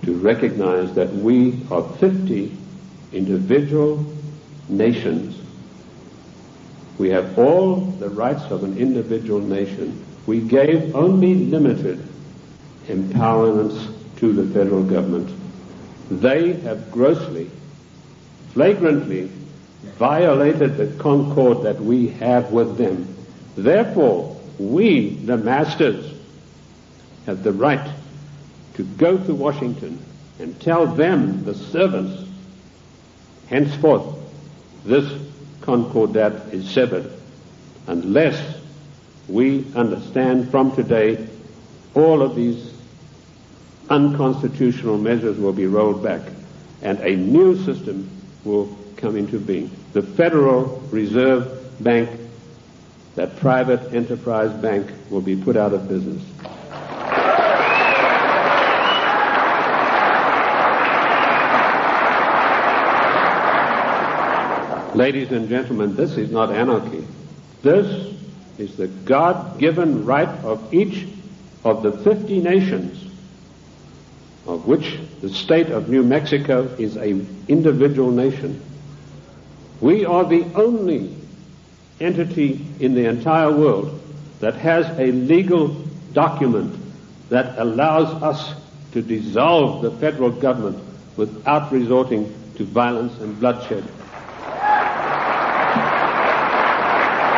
to recognize that we are 50 individual nations. We have all the rights of an individual nation. We gave only limited empowerments to the federal government. They have grossly, flagrantly violated the concord that we have with them. Therefore, we, the masters, have the right to go to Washington and tell them, the servants, henceforth this concordat is severed, unless we understand from today all of these unconstitutional measures will be rolled back and a new system will come into being. The Federal Reserve Bank, that private enterprise bank, will be put out of business. Ladies and gentlemen, this is not anarchy. This is the God-given right of each of the 50 nations, of which the state of New Mexico is an individual nation. We are the only entity in the entire world that has a legal document that allows us to dissolve the federal government without resorting to violence and bloodshed.